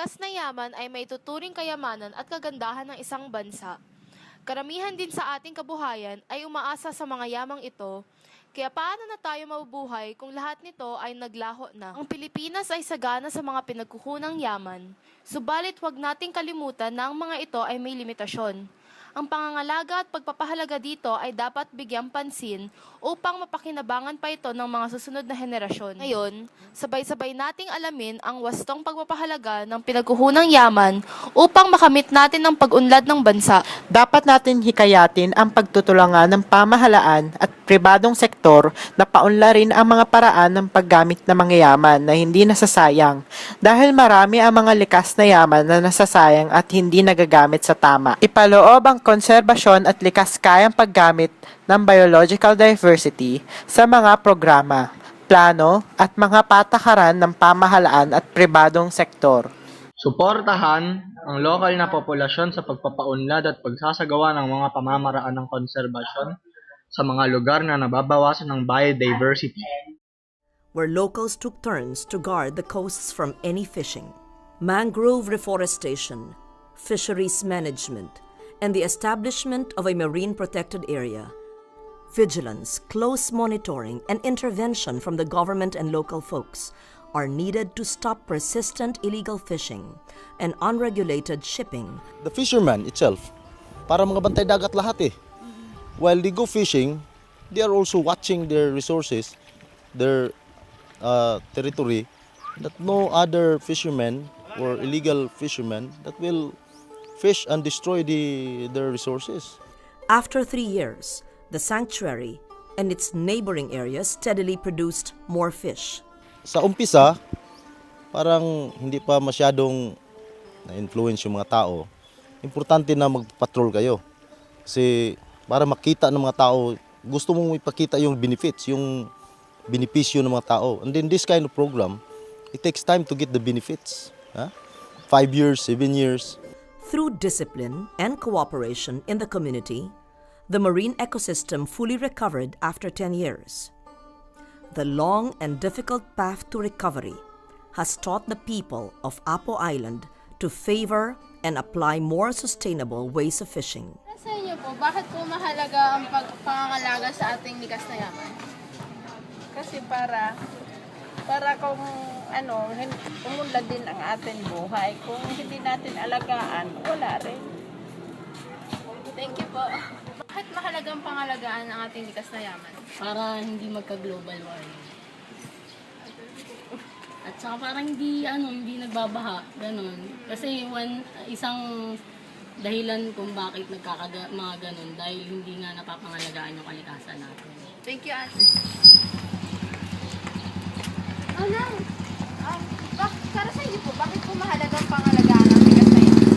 likas na yaman ay may tuturing kayamanan at kagandahan ng isang bansa. Karamihan din sa ating kabuhayan ay umaasa sa mga yamang ito. Kaya paano na tayo mabubuhay kung lahat nito ay naglaho na? Ang Pilipinas ay sagana sa mga pinagkukunang yaman. Subalit huwag nating kalimutan na ang mga ito ay may limitasyon. Ang pangangalaga at pagpapahalaga dito ay dapat bigyang pansin upang mapakinabangan pa ito ng mga susunod na henerasyon. Ngayon, sabay-sabay nating alamin ang wastong pagpapahalaga ng pinagkukunang yaman upang makamit natin ang pag-unlad ng bansa. Dapat natin hikayatin ang pagtutulungan ng pamahalaan at pribadong sektor na paunlarin ang mga paraan ng paggamit ng mga yaman na hindi nasasayang dahil marami ang mga likas na yaman na nasasayang at hindi nagagamit sa tama. Ipaloob ang konserbasyon at likas kayang paggamit ng biological diversity sa mga programa, plano at mga patakaran ng pamahalaan at pribadong sektor. Suportahan ang lokal na populasyon sa pagpapaunlad at pagsasagawa ng mga pamamaraan ng konserbasyon sa mga lugar na nababawasan ng biodiversity. Where locals took turns to guard the coasts from any fishing. Mangrove reforestation, fisheries management, and the establishment of a marine protected area. Vigilance, close monitoring, and intervention from the government and local folks are needed to stop persistent illegal fishing and unregulated shipping. The fisherman itself, para mga bantay dagat lahat eh. While they go fishing, they are also watching their resources, their territory, that no other fishermen or illegal fishermen that will fish and destroy their resources. After 3 years, the sanctuary and its neighboring areas steadily produced more fish. Sa umpisa, parang hindi pa masyadong na-influence yung mga tao. Importante na magpatrol kayo. Kasi para makita ng mga tao, gusto mong ipakita yung benefits, yung benepisyo ng mga tao. And then this kind of program, it takes time to get the benefits. 5 years, 7 years. Through discipline and cooperation in the community, the marine ecosystem fully recovered after 10 years. The long and difficult path to recovery has taught the people of Apo Island to favor and apply more sustainable ways of fishing. Sa inyo po, bakit po mahalaga ang pangangalaga sa ating likas na yaman? Kasi para kung umunlad din ang ating buhay. Kung hindi natin alagaan, wala rin. Thank you po. Bakit mahalagang pangalagaan ang ating likas na yaman? Para hindi magka-global warming. At saka parang hindi nagbabaha, ganun. Kasi isang dahilan kung bakit mga ganun dahil hindi nga napapangalagaan yung kalikasan natin. Thank you, Ate. Para sa inyo po, bakit po mahalagang pangalagaan ang likas na yaman?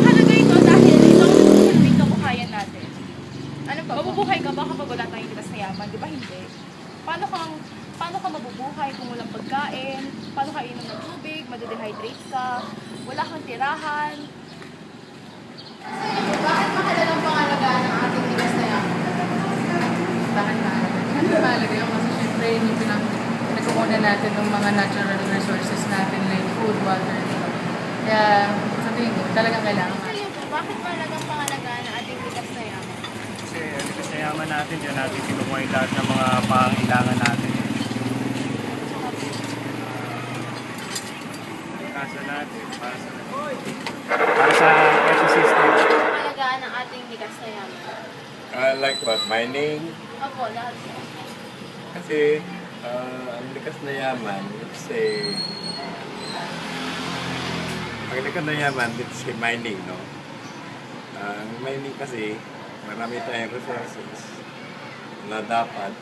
Mahalaga ito dahil ito ang nagsusulbing kabuhayan natin. Ano pa po? Mabubuhay ka ba kapag wala tayong likas na yaman? Di ba hindi? Paano ka mabubuhay kung walang pagkain? Paano ka inom ng tubig? Madedehydrate ka? Wala kang tirahan? Bakit mahalagang pangalagaan ang ating likas na yaman? Bakit mahalaga? Ano mahalaga yun? Kasi syempre yun yung pinagkukunan natin ng mga natural resources natin like food, water. Kaya sa tingin ko, talagang kailangan. Sa inyo po, bakit mahalagang pangalagaan ang ating likas na yaman? Kasi ang likas na yaman natin, dyan natin kinukuha yung lahat ng mga pangailangan natin. Kasa natin, para sa ecosystem. Pangalagaan ang ating likas na yaman? Like what? Mining? Opo, lahat po. Kasi ang likas na yaman, let's say, ang likas na yaman, let's say mining, no? Ang mining kasi, marami tayong resources na dapat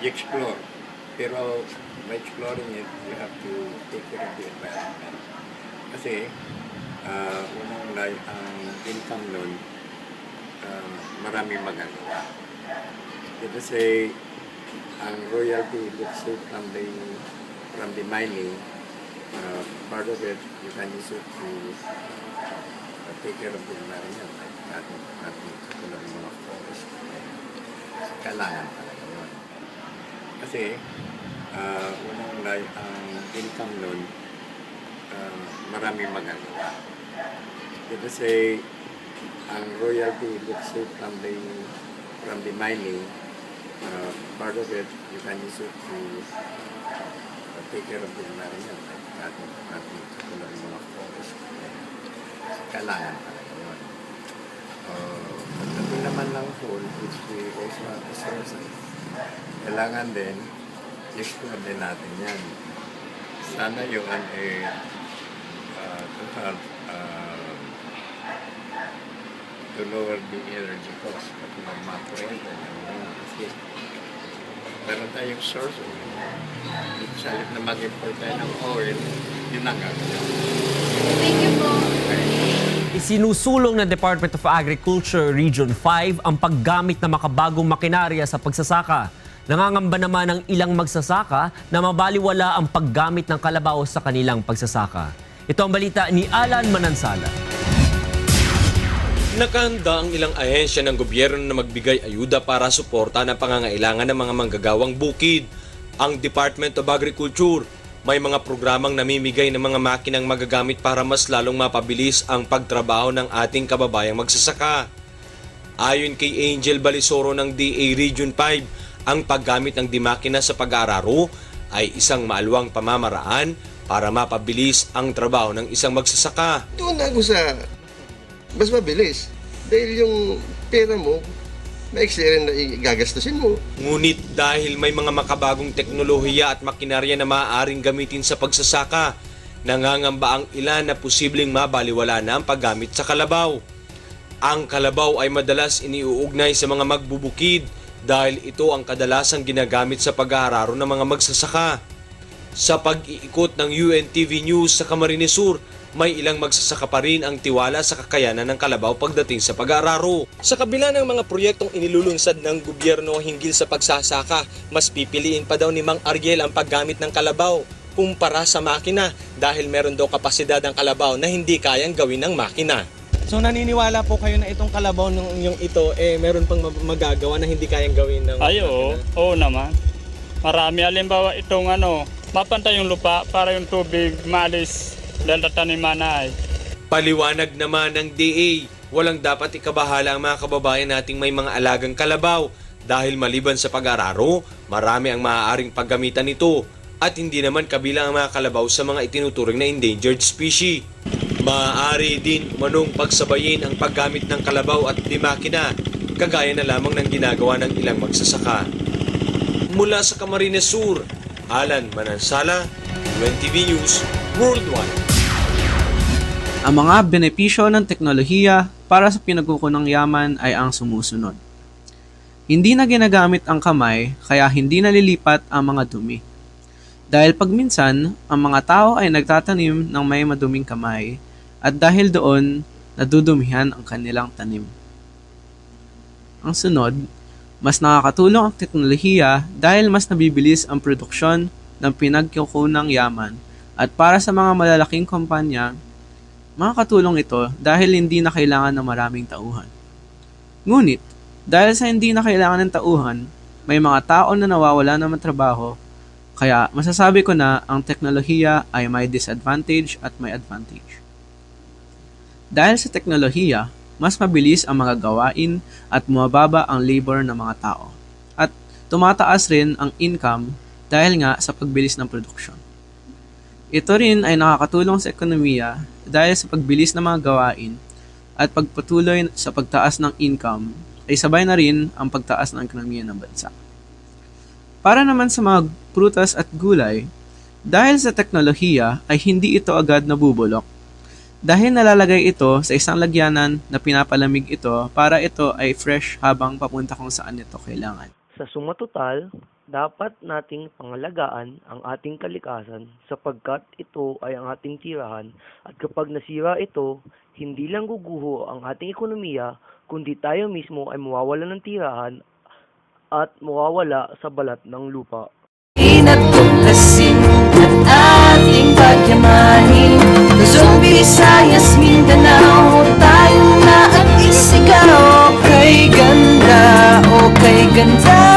i-explore. Pero by exploring it, you have to take care of the environment. Kasi, ang income nun, maraming magagawa. Ito say, ang royalty, let's say, from the mining, part of it, you can use it to take care of the environment, like natin katulad ng mga forest. Kailangan talaga yun. Kasi, unang ang income nun, maraming magagawa. Kasi ang royalty, let's say from the mining, part of it you can use it to take care of the environment, like ating katulad ng mga forest. Kailangan pa rin yun. Pagdating naman ng coal, which we also have resources, kailangan din i-explore din natin yan. Sana yun to lower the energy cost at mag-create kasi meron tayong source of salip na mag-import tayo ng oil, yun ang gagawin. Thank you po. Isinusulong ng Department of Agriculture Region 5 ang paggamit ng makabagong makinarya sa pagsasaka. Nangangamba naman ang ilang magsasaka na mabaliwala ang paggamit ng kalabaw sa kanilang pagsasaka. Ito ang balita ni Alan Manansala. Nakahanda ang ilang ahensya ng gobyerno na magbigay ayuda para suporta ng pangangailangan ng mga manggagawang bukid. Ang Department of Agriculture may mga programang namimigay ng mga makinang magagamit para mas lalong mapabilis ang pagtrabaho ng ating kababayang magsasaka. Ayon kay Angel Balisoro ng DA Region 5, ang paggamit ng dimakina sa pag-aararo ay isang maalwang pamamaraan para mapabilis ang trabaho ng isang magsasaka. Doon ako sa mas mabilis. Dahil yung pera mo, maiksi rin na igagastusin mo. Ngunit dahil may mga makabagong teknolohiya at makinarya na maaaring gamitin sa pagsasaka, nangangamba ang ilan na posibleng mabaliwala na ang paggamit sa kalabaw. Ang kalabaw ay madalas iniuugnay sa mga magbubukid dahil ito ang kadalasang ginagamit sa pag-aararo ng mga magsasaka. Sa pag-iikot ng UNTV News sa Camarines Sur, may ilang magsasaka pa rin ang tiwala sa kakayanan ng kalabaw pagdating sa pag-aararo. Sa kabila ng mga proyektong inilulunsad ng gobyerno hinggil sa pagsasaka, mas pipiliin pa daw ni Mang Ariel ang paggamit ng kalabaw kumpara sa makina dahil meron daw kapasidad ang kalabaw na hindi kayang gawin ng makina. So naniniwala po kayo na itong kalabaw yung ito meron pang magagawa na hindi kayang gawin ng Oo naman. Marami, halimbawa itong mapantay yung lupa para yung tubig maalis dahil tataniman na ay. Paliwanag naman ng DA, walang dapat ikabahala ang mga kababayan nating may mga alagang kalabaw dahil maliban sa pag-araro, marami ang maaaring paggamitan nito at hindi naman kabilang ang mga kalabaw sa mga itinuturing na endangered species. Maaari din manong pagsabayin ang paggamit ng kalabaw at dimakina, kagaya na lamang ng ginagawa ng ilang magsasaka. Mula sa Camarines Sur, Alan Manansala, UNTV News Worldwide. Ang mga benepisyo ng teknolohiya para sa pinagkukunang yaman ay ang sumusunod. Hindi na ginagamit ang kamay kaya hindi nalilipat ang mga dumi. Dahil pagminsan, ang mga tao ay nagtatanim ng may maduming kamay at dahil doon, nadudumihan ang kanilang tanim. Ang sunod, mas nakakatulong ang teknolohiya dahil mas nabibilis ang produksyon ng pinagkukunang yaman at para sa mga malalaking kumpanya, makakatulong ito dahil hindi na kailangan ng maraming tauhan. Ngunit, dahil sa hindi na kailangan ng tauhan, may mga tao na nawawala ng trabaho, kaya masasabi ko na ang teknolohiya ay may disadvantage at may advantage. Dahil sa teknolohiya, mas mabilis ang mga gawain at bumababa ang labor ng mga tao. At tumataas rin ang income dahil nga sa pagbilis ng produksyon. Ito rin ay nakakatulong sa ekonomiya dahil sa pagbilis ng mga gawain at pagpatuloy sa pagtaas ng income ay sabay na rin ang pagtaas ng ekonomiya ng bansa. Para naman sa mga prutas at gulay, dahil sa teknolohiya ay hindi ito agad nabubulok dahil nalalagay ito sa isang lagyanan na pinapalamig ito para ito ay fresh habang papunta kung saan ito kailangan. Sa suma total, dapat nating pangalagaan ang ating kalikasan sapagkat ito ay ang ating tirahan at kapag nasira ito, hindi lang guguho ang ating ekonomiya kundi tayo mismo ay mawawala ng tirahan at mawawala sa balat ng lupa. Inatuklasin at ating pagyamanin Luzon, Visayas, Mindanao tayong na at isigaw kay ganda o kay ganda